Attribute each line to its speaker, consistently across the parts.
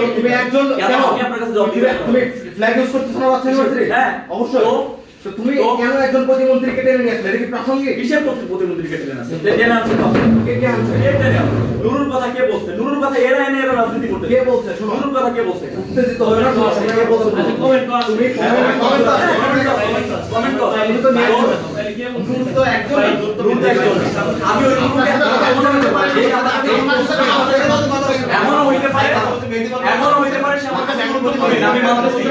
Speaker 1: তুমি একজন কেন আমি আপনার কাছে জবাব দিব তুমি ফ্ল্যাগ ইউজ করতেছ না বাচ্চা ইউনিভার্সিটি হ্যাঁ অবশ্যই তো তুমি কেন একজন প্রতিমন্ত্রীকে টেনে নিয়ে আসলে এটা কি প্রাসঙ্গিক কিসের প্রতিমন্ত্রীকে টেনে আসলে টেনে আনছে কে কে আনছে কে টেনে আনছে নুরুর কথা কে বলছে নুরুর কথা এরা এনে এরা রাজনীতি করতে কে বলছে শুনো নুরুর কথা কে বলছে উত্তেজিত হবে না কে বলছে কমেন্ট করো তুমি কমেন্ট করো তুমি তো নিয়ে নুরুর তো একজন নুরুর তো একজন আমি ওই নুরুকে এমনও হইতে পারে সে আমার কাছে এমন বলতে পারে আমি মানতেছি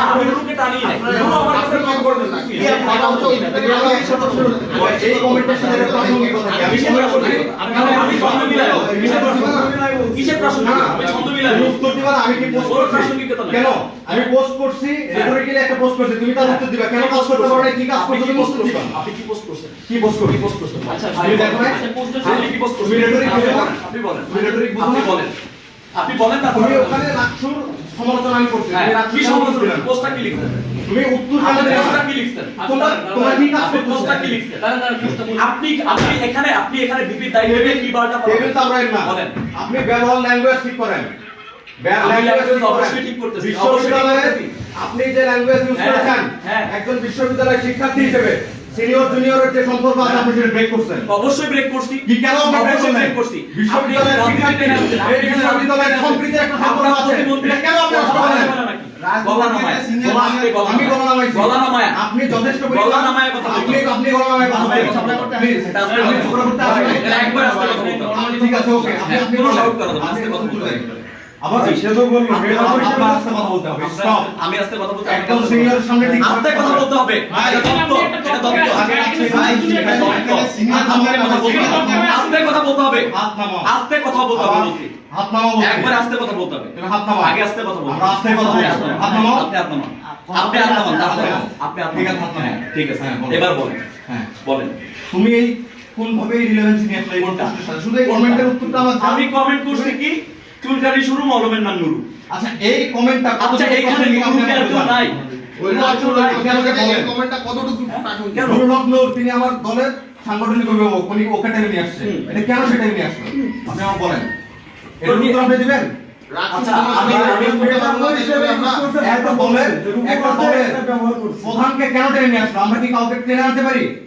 Speaker 1: আমি নুরুকে টানি নাই নুরু আমার কাছে কম করবে না কি ভাবা হচ্ছে এই কমেন্টের সাথে প্রাসঙ্গিক কথা আমি মনে করি আমি ছন্দ মিলাই কিসের প্রাসঙ্গিক আমি ছন্দ মিলাই উত্তর দিবা আমি কি পোস্ট করছি প্রাসঙ্গিকতা কেন আমি পোস্ট করছি রেটরিক্যালি একটা পোস্ট করছি তুমি তার উত্তর দিবা কেন পোস্ট করতে পারো না কি কাজ করছো তুমি উত্তর দিবা আপনি কি পোস্ট করছেন কি পোস্ট করছেন আচ্ছা আমি দেখো না আপনি কি পোস্ট করছেন তুমি রেটরিক বুঝো আপনি বলেন তুমি রেটরিক বুঝো আপনি বলেন না তুমি ওখানে রাখছুর সমালোচনা আমি করছি তুমি রাখছি সমালোচনা পোস্টটা কি লিখছেন তুমি উত্তর কেন পোস্টটা কি লিখছেন তোমরা কি কাজ করছো পোস্টটা কি লিখছেন আপনি এখানে বিপি দায়িত্বে কি বার্তা পাবেন তা আমরা না বলেন আপনি ব্যবহার ল্যাঙ্গুয়েজ ঠিক করেন ল্যাঙ্গুয়েজ অবশ্যই ঠিক করতেছি বিশ্ববিদ্যালয়ে আপনি যে ল্যাঙ্গুয়েজ ইউজ করেছেন একজন বিশ্ববিদ্যালয়ের শিক্ষার্থী হিসেবে সিনিয়র জুনিয়রের যে সম্পর্ক আছে আপনি সেটা ব্রেক করছেন অবশ্যই ব্রেক করছি কি কেন ব্রেক করছি বিশ্ববিদ্যালয়ের শিক্ষার্থী বিশ্ববিদ্যালয়ের সম্প্রীতির একটা সম্পর্ক আছে এটা কেন আপনি বলেন আপনি যথেষ্ট আপনি ঠিক আছে ওকে আবার সে তো বলল আপনার আস্তে কথা বলতে হবে স্টপ আমি আস্তে কথা বলতে একদম সিনিয়রের সামনে ঠিক আস্তে কথা বলতে হবে এটা দত্ত আগে আছে ভাই সিনিয়র সামনে কথা বলতে হবে আস্তে কথা বলতে হবে হাত নামাও আস্তে কথা বলতে হবে হাত নামাও একবার আস্তে কথা বলতে হবে তুমি হাত নামাও আগে আস্তে কথা বলতে আমরা আস্তে কথা বলতে হাত নামাও আপনি হাত নামাও আপনি হাত নামাও আপনি ঠিক আছে হাত নামাও ঠিক আছে এবার বলেন হ্যাঁ বলেন তুমি এই কোন ভাবে রিলেভেন্সি নিয়ে অ্যাপ্লাই করতে শুধু এই কমেন্টের উত্তরটা আমি কমেন্ট করছি কি চুলকানি শুরু মলমের নাম নুরু আচ্ছা এই কমেন্টটা আচ্ছা এইখানে নুরু কেন নাই ওই কমেন্টটা কতটুকু কেন নুরু তিনি আমার দলের সাংগঠনিক অভিভাবক উনি ওকে টেনে নিয়ে আসছে এটা কেন সেটা নিয়ে আসলো আপনি আমাকে বলেন এটা উত্তর আপনি দিবেন আচ্ছা আমি একটা দলের প্রধানকে কেন টেনে নিয়ে আসলো আমরা কি কাউকে টেনে আনতে পারি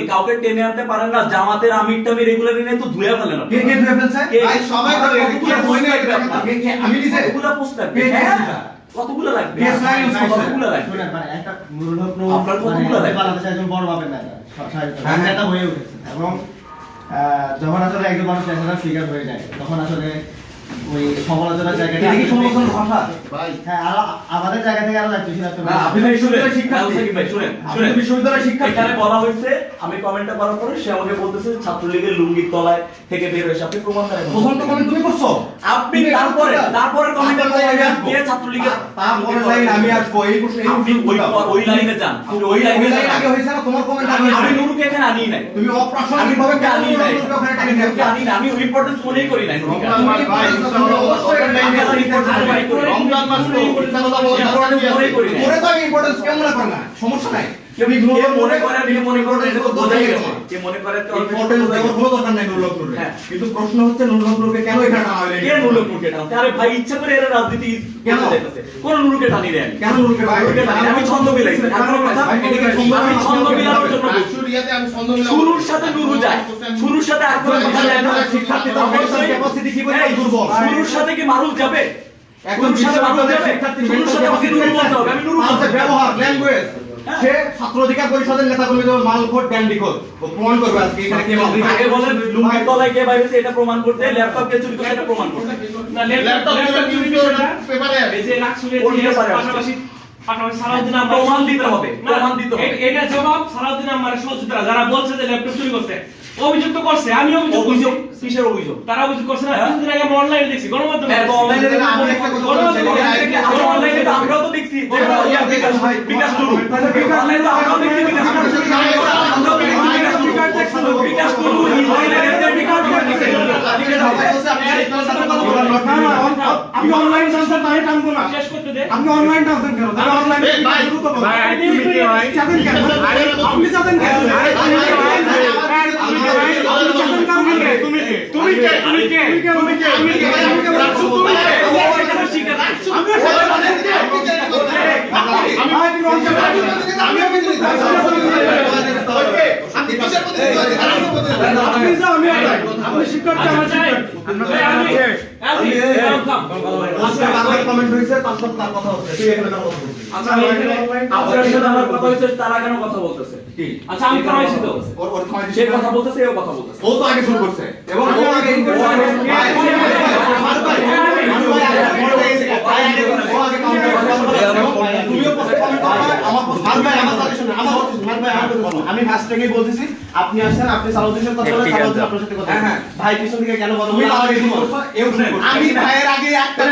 Speaker 1: কাউকে টেনে আনতে পারেন না জামাতের আমিরটা আমি রেগুলার নিয়ে তো ধুয়ে ফেলেন কে কে ধুয়ে ফেলছে ভাই সবাই ধরে আমি নিজে এগুলা পোস্টার কতগুলো লাগবে কতগুলো লাগবে শুনেন মানে একটা নুরুল হক আপনার কতগুলো লাগবে বাংলাদেশের একজন বড় মাপের নেতা হয়ে উঠেছে এবং যখন আসলে একজন মানুষ ন্যাশনাল ফিগার হয়ে যায় তখন আসলে ওই সমালোচনার জায়গাটা কি সমালোচনার ভাষা ভাই হ্যাঁ আমাদের জায়গা থেকে আরো লাগছে না আপনি বিশ্ববিদ্যালয়ের শিক্ষার্থী ভাই শুনেন বিশ্ববিদ্যালয়ের শিক্ষার্থী এখানে বলা হয়েছে আমি কমেন্টটা করার পরে সে আমাকে বলতেছে ছাত্রলীগের লুঙ্গির তলায় থেকে বের হয়েছে আপনি প্রমাণ করেন প্রথম তো কমেন্ট তুমি করছো আপনি তারপরে কমেন্টটা দিয়ে ছাত্রলীগের তারপরে লাইন আমি আসবো এই ওই লাইনে যান আপনি ওই লাইনে আগে হইছে না তোমার কমেন্ট আমি নুরুকে এখানে আনি নাই তুমি অপ্রাসঙ্গিকভাবে আনি নাই আমি ইম্পর্টেন্স মনেই করি নাই নুরুকে রমজান মাস তো আমি ইম্পর্টেন্স কেমন করে না সমস্যা নাই কেউ মনে করে এটা তো বোঝাই গেছে যে মনে করে ইম্পর্টেন্স দেওয়ার কোনো দরকার নাই নুরুল হক হ্যাঁ কিন্তু প্রশ্ন হচ্ছে নুরুল হককে কেন এখানে টানা হলো কে নুরুল হককে টানছে আরে ভাই ইচ্ছা করে এরা রাজনীতি কেন দেখতেছে কোন নুরুলকে টানি দেন কেন নুরুলকে টানি আমি ছন্দ মিলাইছি আর কোনো কথা আমি ছন্দ মিলানোর জন্য শুরুতে আমি ছন্দ মিলাবো শুরুর সাথে নুরু যায় শুরুর সাথে আর কোনো কথা যায় না শিক্ষার্থী তো অবশ্যই ক্যাপাসিটি কি বলে দুর্বল শুরুর সাথে কি মারুফ যাবে এখন সাথে মারুফ যাবে শুরুর সাথে আমাকে নুরু বলতে হবে আমি নুরু বলতে ব্যবহার ল্যাঙ্গুয়েজ সে ছাত্র অধিকার পরিষদের নেতা কর্মী যেমন মালখোর ড্যান্ডিকোর ও প্রমাণ করবে আজকে এখানে কে মালখোর আগে বলেন লুঙ্গির তলায় কে বাইরেছে এটা প্রমাণ করতে ল্যাপটপ কে চুরি করতে এটা প্রমাণ করতে না ল্যাপটপ চুরি করতে পেপারে এই যে নাকসুলের পাশাপাশি সালাউদ্দিন আহমেদ প্রমাণ দিতে হবে এটা জবাব সালাউদ্দিন আহমেদের সহযোগিতা যারা বলছে যে ল্যাপটপ চুরি করতে অভিযোগ তো করছে আমি অভিযোগ কিসের অভিযোগ তারা অভিযোগ করছে না কিছুদিন আগে আমরা অনলাইনে দেখছি গণমাধ্যমে অনলাইনে অনলাইনে তো আমরাও তো দেখছি বিকাশ টুরু অনলাইনে তো আমরাও দেখছি বিকাশ টুরু
Speaker 2: না না আপনি অনলাইন ট্রান্সফার তাই টানবো না
Speaker 3: শেষ করতে দে।
Speaker 2: আপনি অনলাইন ট্রান্সফার কেন তাহলে অনলাইন চাবেন কেন আপনি চাবেন কেন আমি শিক্ষার্থী আমার
Speaker 1: কমেন্ট হয়েছে তার সাথে তার কথা হচ্ছে তুই এখানে কথা বলছিস
Speaker 4: আচ্ছা আপনার সাথে আমার কথা হচ্ছে তারা কেন কথা বলতেছে আচ্ছা আমি কেন আইছি তো
Speaker 1: ওর কমেন্ট
Speaker 4: সে কথা বলতেছে এও কথা বলতেছে
Speaker 1: ও তো আগে শুরু করছে এবং ও আগে আমি ফার্স্ট থেকেই বলতেছি আপনি আসছেন আপনি সালাউদ্দিনের কথা বলে সালাউদ্দিন আপনার সাথে কথা হ্যাঁ ভাই পিছন থেকে কেন কথা বলে আমি ভাইয়ের আগে একটা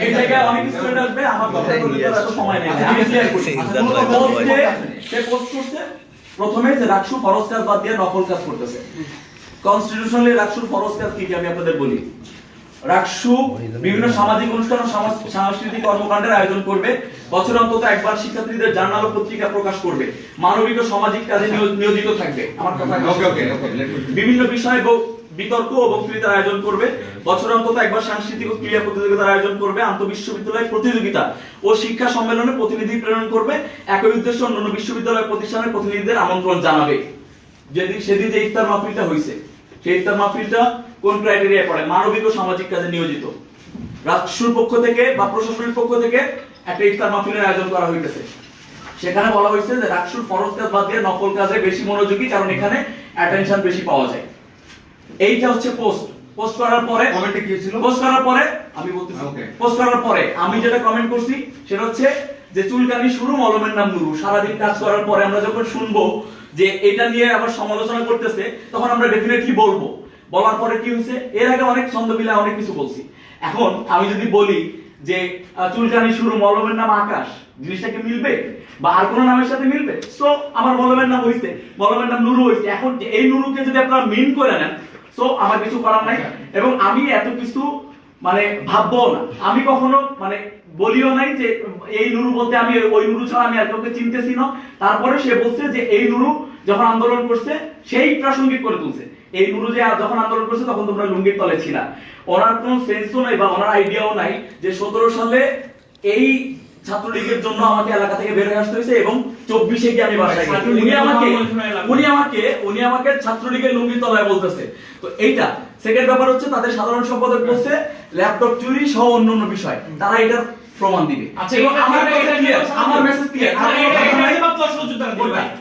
Speaker 4: এই জায়গায় অনেক স্টুডেন্ট আসবে আমার কথা বলতে এত সময় নেই আমি ক্লিয়ার করছি সে পোস্ট করছে প্রথমে যে রাকসু ফরজ কাজ বাদ দিয়ে নকল কাজ করতেছে কনস্টিটিউশনালি রাকসুর ফরজ কাজ কি আমি আপনাদের বলি রাকসু বিভিন্ন সামাজিক অনুষ্ঠান ও সাংস্কৃতিক কর্মকাণ্ডের আয়োজন করবে বছর অন্তত একবার শিক্ষার্থীদের জার্নাল ও পত্রিকা প্রকাশ করবে মানবিক ও সামাজিক কাজে নিয়োজিত থাকবে আমার কথা
Speaker 1: ওকে ওকে
Speaker 4: বিভিন্ন বিষয়ে বিতর্ক ও বক্তৃতার আয়োজন করবে বছর অন্তত একবার সাংস্কৃতিক ও ক্রীড়া প্রতিযোগিতার আয়োজন করবে আন্তঃবিশ্ববিদ্যালয় প্রতিযোগিতা ও শিক্ষা সম্মেলনে প্রতিনিধি প্রেরণ করবে একই উদ্দেশ্যে অন্যান্য বিশ্ববিদ্যালয় প্রতিষ্ঠানের প্রতিনিধিদের আমন্ত্রণ জানাবে সেদিন যে ইফতার মাহফিলটা হয়েছে সেই ইফতার মাহফিলটা কোন ক্রাইটেরিয়ায় পড়ে মানবিক ও সামাজিক কাজে নিয়োজিত রাষ্ট্রের পক্ষ থেকে বা প্রশাসনের পক্ষ থেকে একটা ইফতার মাহফিলের আয়োজন করা হইতেছে সেখানে বলা হয়েছে যে রাষ্ট্রের ফরজ কাজ বাদ দিয়ে নকল কাজে বেশি মনোযোগী কারণ এখানে অ্যাটেনশন বেশি পাওয়া যায় এইটা হচ্ছে পোস্ট করার পরে
Speaker 1: কমেন্টে কি ছিল
Speaker 4: পোস্ট করার পরে আমি বলতেছি পোস্ট করার পরে আমি যেটা কমেন্ট করছি সেটা হচ্ছে যে চুলকানি শুরু মলমের নাম নুরু সারাদিন কাজ করার পরে আমরা যখন শুনবো যে এটা নিয়ে আবার সমালোচনা করতেছে তখন আমরা ডেফিনেটলি বলবো বলার পরে কি হয়েছে এর আগে অনেক ছন্দবিলা অনেক কিছু বলছি এখন আমি যদি বলি যে চুলকানি শুরু মলমের নাম আকাশ জিনিসটা কি মিলবে বা আর কোন নামের সাথে মিলবে সো আমার মলমের নাম হইছে মলমের নাম নুরু হইছে এখন এই নুরুকে যদি আপনারা মিন করে নেন সো আমার কিছু করার নাই এবং আমি এত কিছু মানে ভাববো না আমি কখনো মানে বলিও নাই যে এই নুরু বলতে আমি ওই নুরু ছাড়া আমি আর কাউকে চিনতেছি না তারপরে সে বলছে যে এই নুরু যখন আন্দোলন করছে সেই প্রাসঙ্গিক করে তুলছে এই নুরু যে যখন আন্দোলন করছে তখন তোমরা লুঙ্গির তলে ছিলা ওনার কোনো সেন্সও নাই বা ওনার আইডিয়াও নাই যে 17 সালে এই ছাত্রলীগের জন্য আমাকে এলাকা থেকে বের হয়ে আসতে হয়েছে এবং 24-এ গিয়ে আমি বাসায় গেছি উনি আমাকে ছাত্রলীগের লুঙ্গির তলায় বলতেছে তো এইটা সেকেন্ড ব্যাপার হচ্ছে তাদের সাধারণ সম্পাদক বলছে ল্যাপটপ চুরি সহ অন্যান্য বিষয় তারা এটার প্রমাণ দিবে
Speaker 3: আচ্ছা
Speaker 4: এবং আমার কথা ক্লিয়ার আমার মেসেজ ক্লিয়ার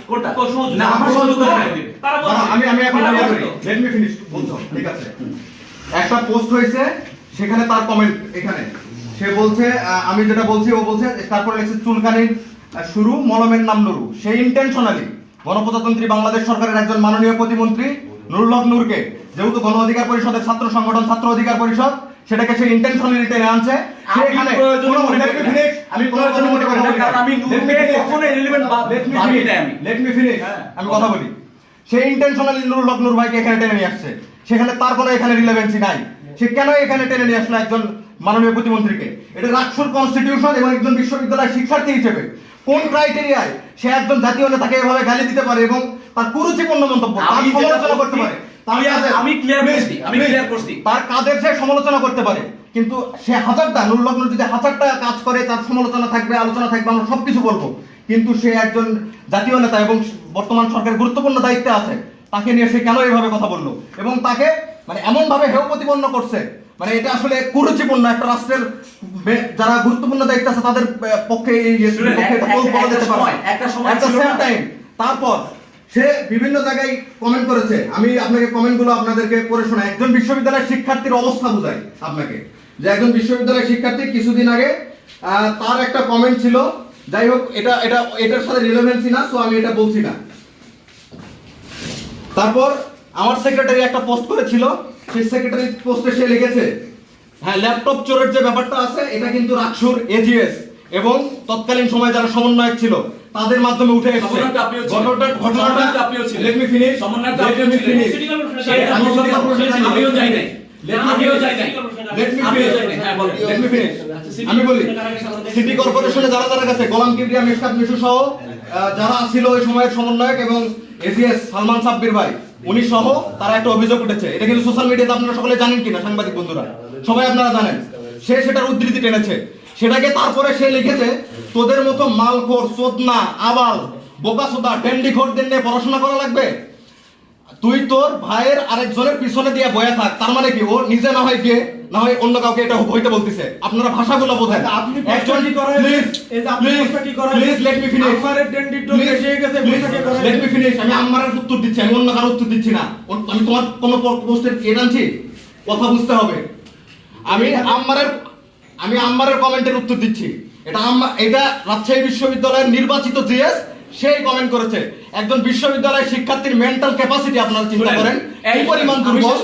Speaker 4: কোনটা না আমার সহযোগিতা দিবে
Speaker 1: আমি এখন লেট মি ফিনিশ বলছো ঠিক আছে একটা পোস্ট হয়েছে সেখানে তার কমেন্ট এখানে সে বলছে আমি যেটা বলছি ও বলছে তারপরে লিখছে চুলকানির শুরু মলমের নাম নুরু সেই ইন্টেনশনালি গণপ্রজাতন্ত্রী বাংলাদেশ সরকারের একজন মাননীয় প্রতিমন্ত্রী নুরুল হক নূরকে যেহেতু গণ অধিকার পরিষদের ছাত্র সংগঠন ছাত্র অধিকার পরিষদ সেটাকে সে ইন্টেনশনালি টেনে আনছে সেখানে আমি প্রয়োজন মনে করি না কারণ আমি নূরকে কখনো এলিমেন্ট ভাবি না লেট মি ফিনিশ আমি কথা বলি সেই ইন্টেনশনালি নুরুল হক নূর ভাইকে এখানে টেনে নিয়ে আসছে সেখানে তার কোনো এখানে রিলেভেন্সি নাই সে কেন এখানে টেনে নিয়ে আসলো একজন মাননীয় প্রতিমন্ত্রীকে এটা রাষ্ট্রের কনস্টিটিউশন এবং একজন বিশ্ববিদ্যালয়ের শিক্ষার্থী হিসেবে কোন ক্রাইটেরিয়ায় সে একজন জাতীয় নেতাকে এভাবে গালি দিতে পারে এবং তার কুরুচিপূর্ণ মন্তব্য তার সমালোচনা করতে পারে
Speaker 4: আমি ক্লিয়ার করছি
Speaker 1: তার কাজের সে সমালোচনা করতে পারে কিন্তু সে হাজারটা নুরুল হক নূর যদি হাজারটা কাজ করে তার সমালোচনা থাকবে আলোচনা থাকবে আমরা সবকিছু বলবো কিন্তু সে একজন জাতীয় নেতা এবং বর্তমান সরকারের গুরুত্বপূর্ণ দায়িত্বে আছে তাকে নিয়ে সে কেন এইভাবে কথা বললো এবং তাকে মানে এমন ভাবে হেয় প্রতিপন্ন করছে মানে এটা আসলে কুরুচিপূর্ণ একটা রাষ্ট্রের যারা গুরুত্বপূর্ণ দায়িত্ব আছে তাদের পক্ষে এই একটা সেম টাইম তারপর সে বিভিন্ন জায়গায় কমেন্ট করেছে আমি আপনাকে কমেন্টগুলো আপনাদেরকে পড়ে শোনাই একজন বিশ্ববিদ্যালয়ের শিক্ষার্থীর অবস্থা বোঝাই আপনাকে যে একজন বিশ্ববিদ্যালয়ের শিক্ষার্থী কিছুদিন আগে তার একটা কমেন্ট ছিল যাই হোক এটার সাথে রিলেভেন্সি না সো আমি এটা বলছি না তারপর আমার সেক্রেটারি একটা পোস্ট করেছিল সেই সেক্রেটারি পোস্টে সে লিখেছে হ্যাঁ ল্যাপটপ চোরের যে ব্যাপারটা আছে এটা কিন্তু রাকসুর এজিএস এবং তৎকালীন সময়ে যারা সমন্বয়ক ছিল তাদের মাধ্যমে উঠে এসেছে ঘটনাটা লেট মি ফিনিশ
Speaker 3: আমিও যাই নাই
Speaker 4: আমিও যাই নাই। আমিও যাই নাই। হ্যাঁ, বলেন।
Speaker 3: Let me finish. আমি বলি সিটি কর্পোরেশনে যারা যারা গেছে গোলাম কিবরিয়া মিশকাত মিশু সহ যারা ছিল ওই সময়ের সমন্বয়ক এবং এসিএস সালমান সাব্বির ভাই উনি সহ তারা একটা অভিযোগ উঠেছে। এটা কিন্তু সোশ্যাল মিডিয়াতে আপনারা সকলে জানেন কিনা সাংবাদিক বন্ধুরা, সবাই আপনারা জানেন। সে সেটার উদ্ধৃতি টেনেছে, সেটাকে তারপরে সে লিখেছে তোদের মতো মালখোর চোদনা আবাল বোকাসোদা ডেন্ডিখোরদের নিয়ে পড়াশোনা করা লাগবে। তুই তোর ভাইয়ের আরেকজনের পিছনে দিয়ে বয়া থাক। তার মানে কি ও নিজে না হয় গিয়ে না হয় অন্য কাউকে এটা হইতে বলতেছে। আপনারা ভাষাগুলো বোঝেন।
Speaker 2: আপনি
Speaker 3: একজন
Speaker 2: কি করেন? এই যে আপনি কি করেন?
Speaker 3: Please let me finish.
Speaker 2: আমারে ডেন্ডির ডোর এসে গেছে, বুঝাকে করেন।
Speaker 3: Let me finish. আমি আম্মারের উত্তর দিচ্ছি, আমি অন্য কারো উত্তর দিচ্ছি না। আমি তোমার কোন পোস্টের কে আনছি কথা বুঝতে হবে। আমি আম্মারের কমেন্টের উত্তর দিচ্ছি। এটা রাজশাহী বিশ্ববিদ্যালয়ের নির্বাচিত জিএস সেই কমেন্ট করেছে। একজন বিশ্ববিদ্যালয়ের শিক্ষার্থীর মেন্টাল ক্যাপাসিটি আপনারা চিন্তা করেন এই পরিমাণ দুর্বল।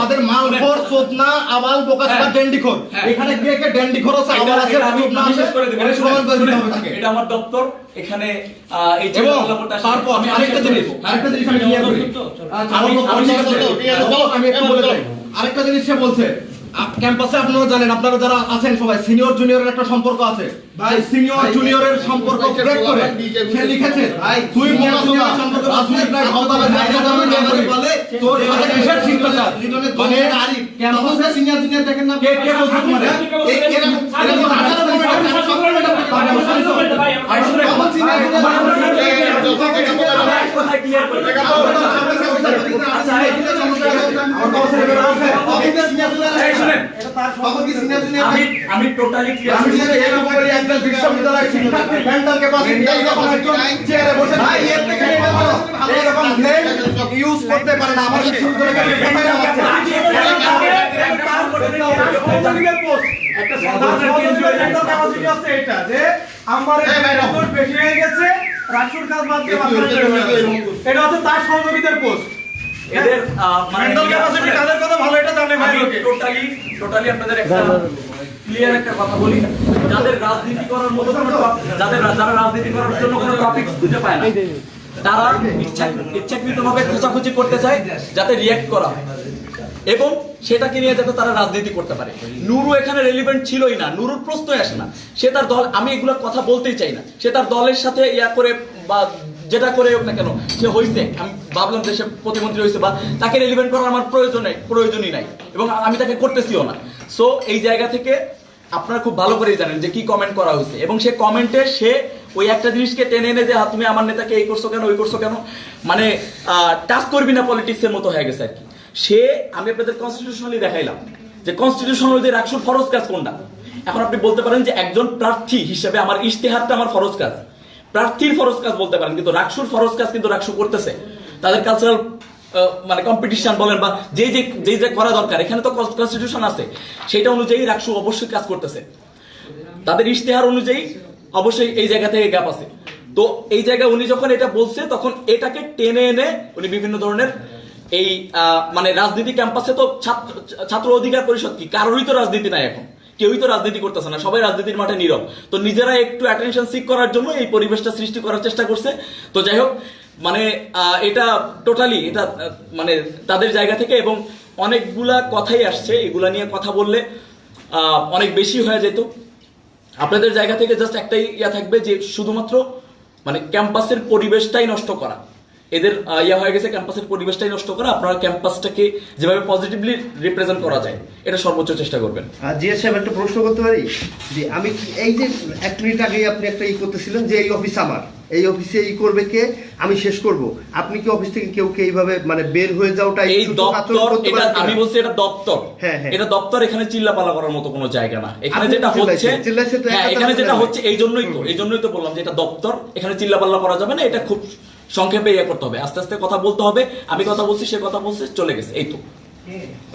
Speaker 3: তাদের মালখোর চোদনা আবাল বোকাসোদা ডেন্ডিখোর, এখানে কে কে ডেন্ডিখোর আছে আবাল আছে চোদনা আছে এটা প্রমাণ করে দিতে হবে তাকে।
Speaker 4: এটা আমার দপ্তর, এখানে এই যে
Speaker 3: এবং তারপর আরেকটা জিনিস আমি ক্লিয়ার করি। আমি একটু বলে যাই। আরেকটা জিনিস সে বলছে ক্যাম্পাসে আপনারা জানেন, আপনারা যারা আছেন সবাই সিনিয়র জুনিয়রের একটা সম্পর্ক আছে ভাই। সিনিয়র জুনিয়রের সম্পর্ক ব্রেক করে সে লিখেছে তুই বোকাসোদা সম্পর্ক রাজনৈতিক নাই ভাওতালে জায়গা জমি নিয়ে বলে তোর সাথে কিসের শিষ্টাচার মানে ক্যাম্পাসে সিনিয়র জুনিয়র দেখেন না কে কে বলছে তোমারে এরকম
Speaker 4: আমি টোটালি
Speaker 3: একজন বিশ্ববিদ্যালয়ের শিক্ষার্থী মেন্টাল ক্যাপাসিটি চেয়ারে বসে এর থেকে এরকম ব্লেম ইউজ করতে পারে না। আমার
Speaker 2: একটা সাধারণ আছে এটা যে আমারে রেকর্ড বেশি হয়ে গেছে, রাজুর কাজ বাদ দিয়ে এটা হচ্ছে তার সহযোগিতার পোস্ট।
Speaker 4: এদের
Speaker 2: মেন্টাল ক্যাপাসিটি কাদের কথা ভালো এটা জানে ভাই।
Speaker 4: টোটালি আপনাদের একটা ক্লিয়ার একটা কথা বলি, যাদের রাজনীতি করার মতো যারা রাজনীতি করার জন্য কোনো টপিক খুঁজে পায় না, তারা ইচ্ছাকৃতভাবে খোঁচাখুচি করতে চায় যাতে রিয়্যাক্ট করা হয় এবং সেটাকে নিয়ে যাতে তারা রাজনীতি করতে পারে। নুরু এখানে রেলিভেন্ট ছিলই না, নুরুর প্রশ্নই আসে না। সে তার দল, আমি এগুলো কথা বলতেই চাই না, সে তার দলের সাথে ইয়া করে বা যেটা করে হোক না কেন সে হয়েছে, আমি ভাবলাম যে সে প্রতিমন্ত্রী হয়েছে বা তাকে রেলিভেন্ট করার আমার প্রয়োজনই নাই এবং আমি তাকে করতেছিও না। সো এই জায়গা থেকে আপনারা খুব ভালো করেই জানেন যে কি কমেন্ট করা হয়েছে এবং সে কমেন্টে সে ওই একটা জিনিসকে টেনে এনে যে তুমি আমার নেতাকে এই করছো কেন ওই করছো কেন, মানে টাচ করবি না পলিটিক্সের মতো হয়ে গেছে আর কি। সে আমি আপনাদের কনস্টিটিউশনালি দেখাইলাম যে কনস্টিটিউশনাল যে রাষ্ট্র ফরজ কাজ কোনটা। এখন আপনি বলতে পারেন যে একজন প্রার্থী হিসেবে আমার ইশতেহারটা আমার ফরজ কাজ, প্রার্থীর ফরজ কাজ বলতে পারেন, কিন্তু রাকসুর ফরজ কাজ কিন্তু রাকসু করতেছে। তাদের কালচারাল মানে কম্পিটিশন বলেন বা যে করা দরকার, এখানে তো কনস্টিটিউশন আছে, সেটা অনুযায়ী রাকসু অবশ্যই কাজ করতেছে। তাদের ইশতেহার অনুযায়ী অবশ্যই এই জায়গা থেকে গ্যাপ আছে। তো এই জায়গায় উনি যখন এটা বলছে তখন এটাকে টেনে এনে উনি বিভিন্ন ধরনের এই মানে রাজনীতি ক্যাম্পাসে তো ছাত্র অধিকার পরিষদ কি কারোরই তো রাজনীতি নাই, এখন কেউই তো রাজনীতি করতেছে না, সবাই রাজনীতির মাঠে নীরব। তো নিজেরা একটু অ্যাটেনশন সিক করার জন্য এই পরিবেশটা সৃষ্টি করার চেষ্টা করছে। তো যাই হোক, মানে এটা টোটালি এটা মানে তাদের জায়গা থেকে এবং অনেকগুলা কথাই আসছে, এগুলা নিয়ে কথা বললে অনেক বেশি হয়ে যেত। আপনাদের জায়গা থেকে জাস্ট একটাই ইয়া থাকবে যে শুধুমাত্র মানে ক্যাম্পাসের পরিবেশটাই নষ্ট করা, এদের ইয়া হয়ে গেছে ক্যাম্পাসের পরিবেশটাই নষ্ট করা। আপনারা ক্যাম্পাসটাকে যেভাবে পজিটিভলি রিপ্রেজেন্ট করা যায় এটা সর্বোচ্চ চেষ্টা করবেন।
Speaker 5: জিএস সাহেব একটা প্রশ্ন করতে পারি? যে আমি এই যে 1 মিনিট আগে আপনি একটা করতেছিলেন যে এই অফিস আমার, এই অফিসে করবে কে, আমি শেষ করব, আপনি কি অফিস থেকে কেউ এইভাবে মানে বের হয়ে যাওয়াটা
Speaker 4: এই দপ্তর, এটা আমি বলছি এটা দপ্তর, এটা দপ্তর, এখানে চিল্লাপালা করার মতো কোনো জায়গা না। এখানে যেটা হচ্ছে এখানে যেটা হচ্ছে এই জন্যই তো বললাম যে এটা দপ্তর, এখানে চিল্লাপাল্লা করা যাবে না। এটা খুব সংক্ষেপে ইয়ে করতে হবে, আস্তে আস্তে কথা বলতে হবে। আমি কথা বলছি, সে কথা বলছে, চলে গেছে, এই তো।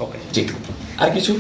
Speaker 4: ওকে, ঠিক। আর কিছু